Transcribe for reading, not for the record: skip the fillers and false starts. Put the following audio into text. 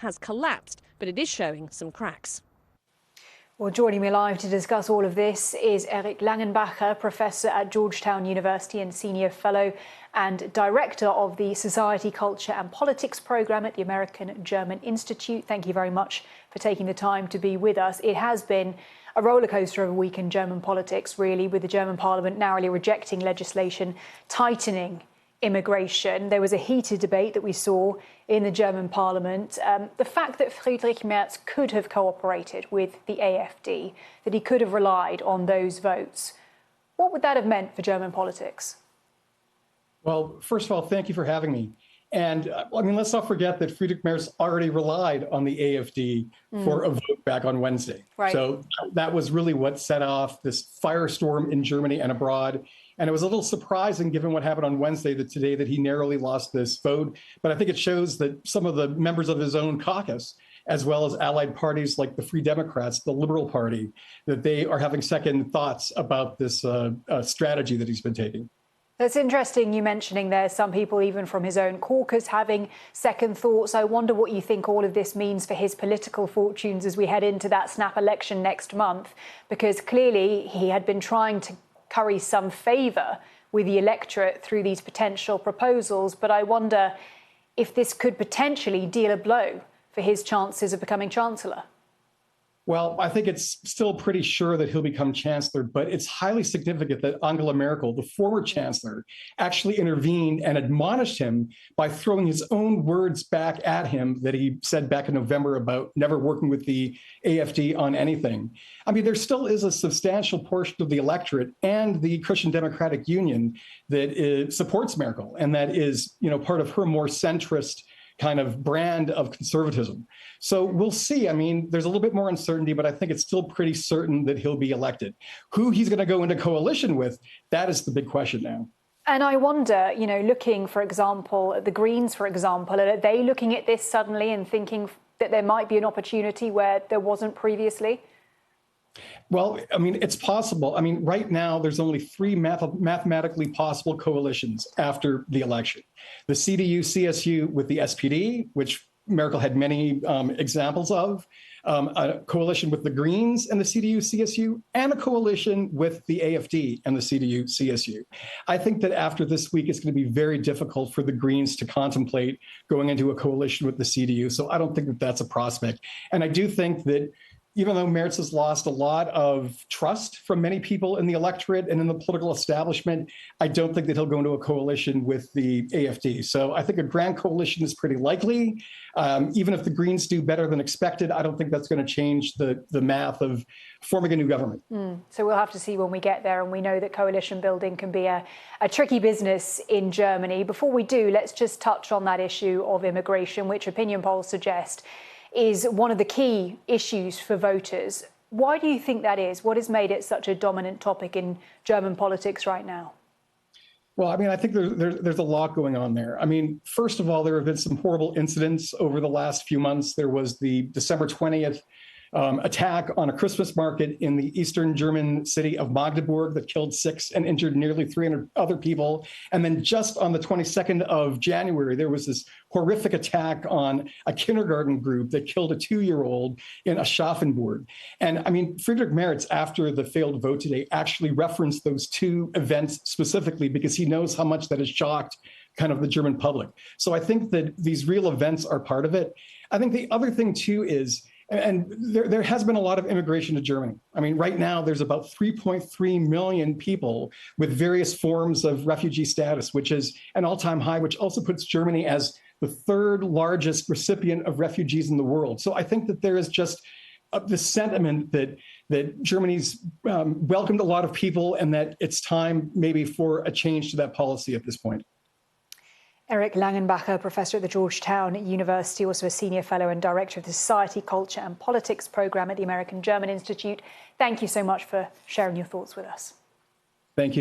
has collapsed, but it is showing some cracks. Well, joining me live to discuss all of this is Langenbacher, Professor at Georgetown University and Senior Fellow and Director of the Society, Culture and Politics Programme at the American German Institute. Thank you very much for taking the time to be with us. It has been a rollercoaster of a week in German politics, really, with the German Parliament narrowly rejecting legislation tightening immigration. There was a heated debate that we saw in the German Parliament. The fact that Friedrich Merz could have cooperated with the AfD, that he could have relied on those votes, what would that have meant for German politics? Well, first of all, thank you for having me. And I mean, let's not forget that Friedrich Merz already relied on the AfD for a vote back on Wednesday. Right. So that was really what set off this firestorm in Germany and abroad. And it was a little surprising, given what happened on Wednesday, that he narrowly lost this vote. But I think it shows that some of the members of his own caucus, as well as allied parties like the Free Democrats, the Liberal Party, that they are having second thoughts about this strategy that he's been taking. That's interesting you mentioning there some people even from his own caucus having second thoughts. I wonder what you think all of this means for his political fortunes as we head into that snap election next month, because clearly he had been trying to curry some favour with the electorate through these potential proposals. But I wonder if this could potentially deal a blow for his chances of becoming Chancellor. Well, I think it's still pretty sure that he'll become chancellor, but it's highly significant that Angela Merkel, the former chancellor, actually intervened and admonished him by throwing his own words back at him that he said back in November about never working with the AfD on anything. I mean, there still is a substantial portion of the electorate and the Christian Democratic Union that supports Merkel, and that is, part of her more centrist kind of brand of conservatism. So we'll see. I mean, there's a little bit more uncertainty, but I think it's still pretty certain that he'll be elected. Who he's going to go into coalition with, that is the big question now. And I wonder, looking, for example, at the Greens, for example, are they looking at this suddenly and thinking that there might be an opportunity where there wasn't previously? Well, I mean, it's possible. I mean, right now, there's only three mathematically possible coalitions after the election. The CDU-CSU with the SPD, which Merkel had many examples of, a coalition with the Greens and the CDU-CSU, and a coalition with the AfD and the CDU-CSU. I think that after this week, it's going to be very difficult for the Greens to contemplate going into a coalition with the CDU. So I don't think that that's a prospect. And I do think that even though Merz has lost a lot of trust from many people in the electorate and in the political establishment, I don't think that he'll go into a coalition with the AfD. So I think a grand coalition is pretty likely. Even if the Greens do better than expected, I don't think that's going to change the math of forming a new government. So we'll have to see when we get there. And we know that coalition building can be a tricky business in Germany. Before we do, let's just touch on that issue of immigration, which opinion polls suggest is one of the key issues for voters. Why do you think that is? What has made it such a dominant topic in German politics right now? Well, I mean, I think there's a lot going on there. I mean, first of all, there have been some horrible incidents over the last few months. There was the December 20th attack on a Christmas market in the eastern German city of Magdeburg that killed 6 and injured nearly 300 other people. And then just on the 22nd of January, there was this horrific attack on a kindergarten group that killed a 2-year-old in Aschaffenburg. And I mean, Friedrich Merz, after the failed vote today, actually referenced those 2 events specifically because he knows how much that has shocked kind of the German public. So I think that these real events are part of it. I think the other thing, too, is and there has been a lot of immigration to Germany. I mean, right now, there's about 3.3 million people with various forms of refugee status, which is an all-time high, which also puts Germany as the 3rd largest recipient of refugees in the world. So I think that there is just this sentiment that Germany's welcomed a lot of people and that it's time maybe for a change to that policy at this point. Langenbacher, Professor at the Georgetown University, also a Senior Fellow and Director of the Society, Culture and Politics Programme at the American German Institute. Thank you so much for sharing your thoughts with us. Thank you.